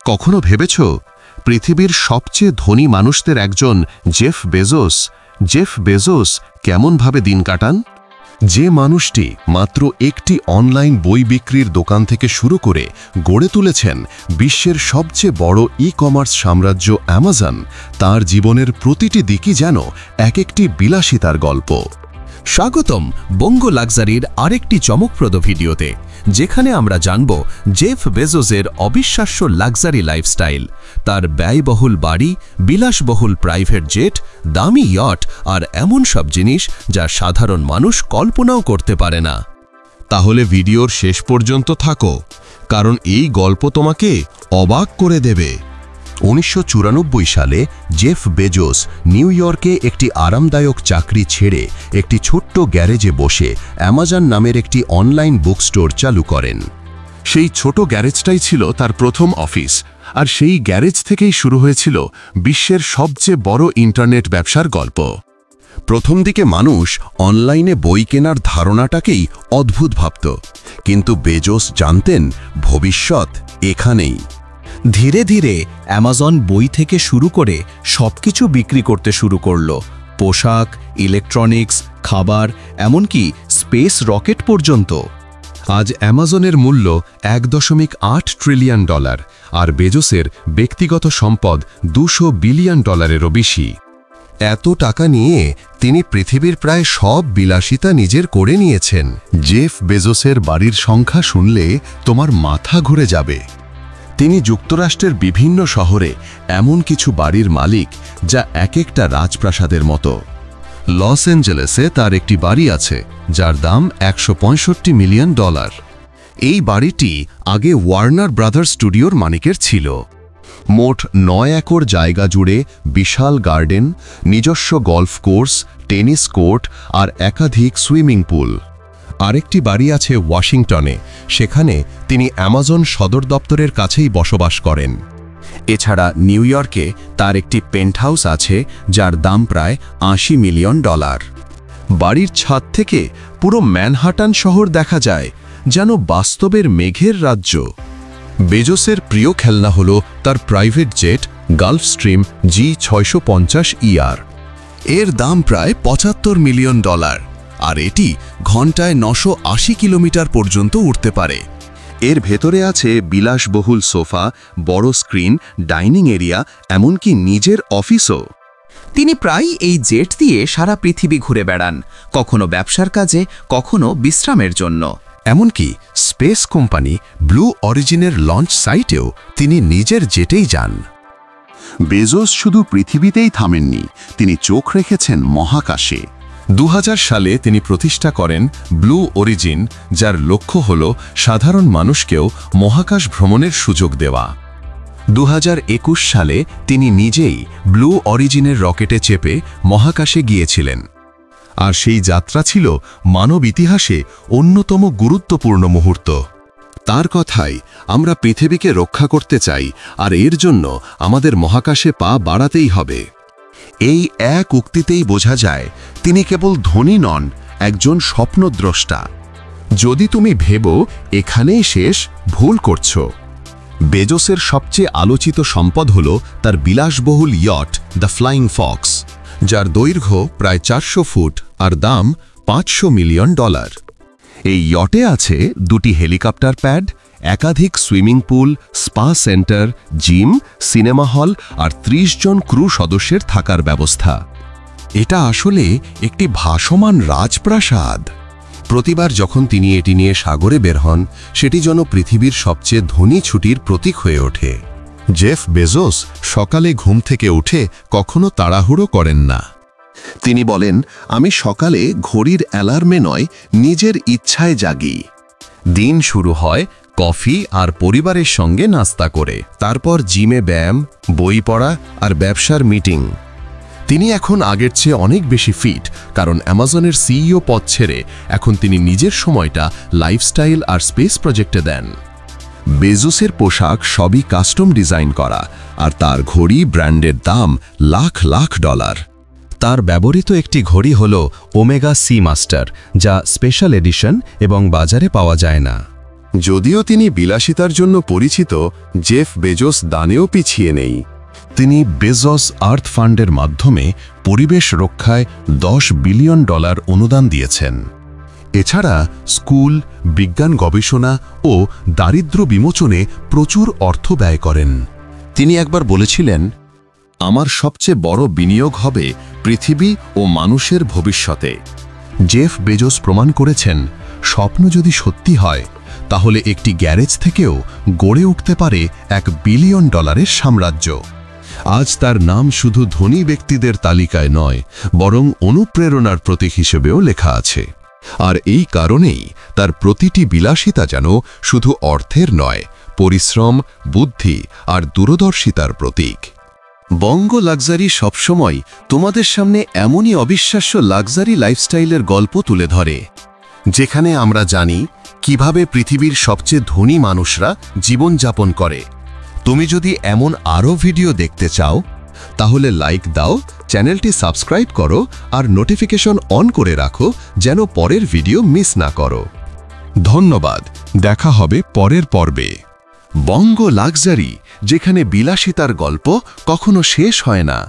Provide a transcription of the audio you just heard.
কখনো ভেবেছ পৃথিবীর সবচেয়ে ধনী মানুষদের একজন জেফ বেজোস কেমনভাবে দিন কাটান? যে মানুষটি মাত্র একটি অনলাইন বই বিক্রির দোকান থেকে শুরু করে গড়ে তুলেছেন বিশ্বের সবচেয়ে বড় ই-কমার্স সাম্রাজ্য অ্যামাজন, তার জীবনের প্রতিটি দিকই যেন এক একটি বিলাসিতার গল্প। স্বাগতম বঙ্গ লাক্সারির আরেকটি চমকপ্রদ ভিডিওতে, যেখানে আমরা জানব জেফ বেজোসের অবিশ্বাস্য লাক্সারি লাইফস্টাইল, তার ব্যয়বহুল বাড়ি, বিলাসবহুল প্রাইভেট জেট, দামি ইয়ট আর এমন সব জিনিস যা সাধারণ মানুষ কল্পনাও করতে পারে না। তাহলে ভিডিওর শেষ পর্যন্ত থাকো, কারণ এই গল্প তোমাকে অবাক করে দেবে। 1994 সালে জেফ বেজোস নিউ ইয়র্কে একটি আরামদায়ক চাকরি ছেড়ে একটি ছোট্ট গ্যারেজে বসে অ্যামাজন নামের একটি অনলাইন বুক স্টোর চালু করেন। সেই ছোট গ্যারেজটাই ছিল তার প্রথম অফিস, আর সেই গ্যারেজ থেকেই শুরু হয়েছিল বিশ্বের সবচেয়ে বড় ইন্টারনেট ব্যবসার গল্প। প্রথম দিকে মানুষ অনলাইনে বই কেনার ধারণাটাকেই অদ্ভুত ভাবত, কিন্তু বেজোস জানতেন ভবিষ্যৎ এখানেই। ধীরে ধীরে অ্যামাজন বই থেকে শুরু করে সবকিছু বিক্রি করতে শুরু করল, পোশাক, ইলেকট্রনিক্স, খাবার, এমনকি স্পেস রকেট পর্যন্ত। আজ অ্যামাজনের মূল্য $1.8 ট্রিলিয়ন, আর বেজোসের ব্যক্তিগত সম্পদ $200 বিলিয়ন বেশি। এত টাকা নিয়ে তিনি পৃথিবীর প্রায় সব বিলাসিতা নিজের করে নিয়েছেন। জেফ বেজোসের বাড়ির সংখ্যা শুনলে তোমার মাথা ঘুরে যাবে। তিনি যুক্তরাষ্ট্রের বিভিন্ন শহরে এমন কিছু বাড়ির মালিক যা এক একটা রাজপ্রাসাদের মতো। লস অ্যাঞ্জেলেসে তার একটি বাড়ি আছে যার দাম $165 মিলিয়ন। এই বাড়িটি আগে ওয়ার্নার ব্রাদার্স স্টুডিওর মালিকের ছিল। মোট 9 একর জায়গা জুড়ে বিশাল গার্ডেন, নিজস্ব গল্ফ কোর্স, টেনিস কোর্ট আর একাধিক সুইমিং পুল। আরেকটি বাড়ি আছে ওয়াশিংটনে, সেখানে তিনি অ্যামাজন সদর দপ্তরের কাছেই বসবাস করেন। এছাড়া নিউ ইয়র্কে তার একটি পেন্টহাউস আছে যার দাম প্রায় $80 মিলিয়ন। বাড়ির ছাদ থেকে পুরো ম্যানহাটান শহর দেখা যায়, যেন বাস্তবের মেঘের রাজ্য। বেজোসের প্রিয় খেলনা হল তার প্রাইভেট জেট গালফস্ট্রিম G650ER। এর দাম প্রায় $75 মিলিয়ন, আর এটি ঘন্টায় 980 কিলোমিটার পর্যন্ত উড়তে পারে। এর ভেতরে আছে বিলাসবহুল সোফা, বড় স্ক্রিন, ডাইনিং এরিয়া, এমনকি নিজের অফিসও। তিনি প্রায়ই এই জেট দিয়ে সারা পৃথিবী ঘুরে বেড়ান, কখনো ব্যবসার কাজে, কখনো বিশ্রামের জন্য। এমনকি স্পেস কোম্পানি ব্লু অরিজিনের লঞ্চ সাইটেও তিনি নিজের জেটেই যান। বেজোস শুধু পৃথিবীতেই থামেননি, তিনি চোখ রেখেছেন মহাকাশে। 2000 সালে তিনি প্রতিষ্ঠা করেন ব্লু অরিজিন, যার লক্ষ্য হল সাধারণ মানুষকেও মহাকাশ ভ্রমণের সুযোগ দেওয়া। 2021 সালে তিনি নিজেই ব্লু অরিজিনের রকেটে চেপে মহাকাশে গিয়েছিলেন। আর সেই যাত্রা ছিল মানব ইতিহাসে অন্যতম গুরুত্বপূর্ণ মুহূর্ত। তার কথাই, আমরা পৃথিবীকে রক্ষা করতে চাই, আর এর জন্য আমাদের মহাকাশে পা বাড়াতেই হবে। এই এক উক্তিতেই বোঝা যায় তিনি কেবল ধনী নন, একজন স্বপ্নদ্রষ্টা। যদি তুমি ভেবো এখানেই শেষ, ভুল করছ। বেজোসের সবচেয়ে আলোচিত সম্পদ হল তার বিলাসবহুল ইয়ট দ্য ফ্লাইং ফক্স, যার দৈর্ঘ্য প্রায় 400 ফুট আর দাম $500 মিলিয়ন। এই ইয়টে আছে 2টি হেলিকপ্টার প্যাড, একাধিক swimming pool, spa centre, gym, cinema hall আর 30 জন ক্রু সদস্যের থাকার ব্যবস্থা। এটা আসলে একটি ভাসমান রাজপ্রাসাদ। প্রতিবার যখন তিনি এটি নিয়ে সাগরে বের হন, সেটি যেন পৃথিবীর সবচেয়ে ধনী ছুটির প্রতীক হয়ে ওঠে। জেফ বেজোস সকালে ঘুম থেকে উঠে কখনো তাড়াহুড়ো করেন না। তিনি বলেন, আমি সকালে ঘড়ির অ্যালার্মে নয়, নিজের ইচ্ছায় জাগি। দিন শুরু হয় কফি আর পরিবারের সঙ্গে নাস্তা করে, তারপর জিমে ব্যায়াম, বই পড়া আর ব্যবসার মিটিং। তিনি এখন আগের চেয়ে অনেক বেশি ফিট, কারণ অ্যামাজনের সিইও পদ ছেড়ে এখন তিনি নিজের সময়টা লাইফস্টাইল আর স্পেস প্রজেক্টে দেন। বেজোসের পোশাক সবই কাস্টম ডিজাইন করা, আর তার ঘড়ি ব্র্যান্ডের দাম লাখ লাখ ডলার। তার ব্যবহৃত একটি ঘড়ি হল ওমেগা সি মাস্টার, যা স্পেশাল এডিশন এবং বাজারে পাওয়া যায় না। যদিও তিনি বিলাসিতার জন্য পরিচিত, জেফ বেজোস দানেও পিছিয়ে নেই। তিনি বেজোস আর্থ ফান্ডের মাধ্যমে পরিবেশ রক্ষায় $10 বিলিয়ন অনুদান দিয়েছেন। এছাড়া স্কুল, বিজ্ঞান গবেষণা ও দারিদ্র্য বিমোচনে প্রচুর অর্থ ব্যয় করেন। তিনি একবার বলেছিলেন, আমার সবচেয়ে বড় বিনিয়োগ হবে পৃথিবী ও মানুষের ভবিষ্যতে। জেফ বেজোস প্রমাণ করেছেন, স্বপ্ন যদি সত্যি হয় তাহলে একটি গ্যারেজ থেকেও গড়ে উঠতে পারে $1 বিলিয়ন সাম্রাজ্য। আজ তার নাম শুধু ধনী ব্যক্তিদের তালিকায় নয়, বরং অনুপ্রেরণার প্রতীক হিসেবেও লেখা আছে। আর এই কারণেই তার প্রতিটি বিলাসিতা যেন শুধু অর্থের নয়, পরিশ্রম, বুদ্ধি আর দূরদর্শিতার প্রতীক। বঙ্গ লাক্সারি সবসময় তোমাদের সামনে এমনই অবিশ্বাস্য লাক্সারি লাইফস্টাইলের গল্প তুলে ধরে, যেখানে আমরা জানি কিভাবে পৃথিবীর সবচেয়ে ধনী মানুষরা জীবনযাপন করে। তুমি যদি এমন আরও ভিডিও দেখতে চাও তাহলে লাইক দাও, চ্যানেলটি সাবস্ক্রাইব করো আর নোটিফিকেশন অন করে রাখো যেন পরের ভিডিও মিস না করো। ধন্যবাদ, দেখা হবে পরের পর্বে। বঙ্গ লাক্সারি, যেখানে বিলাসিতার গল্প কখনো শেষ হয় না।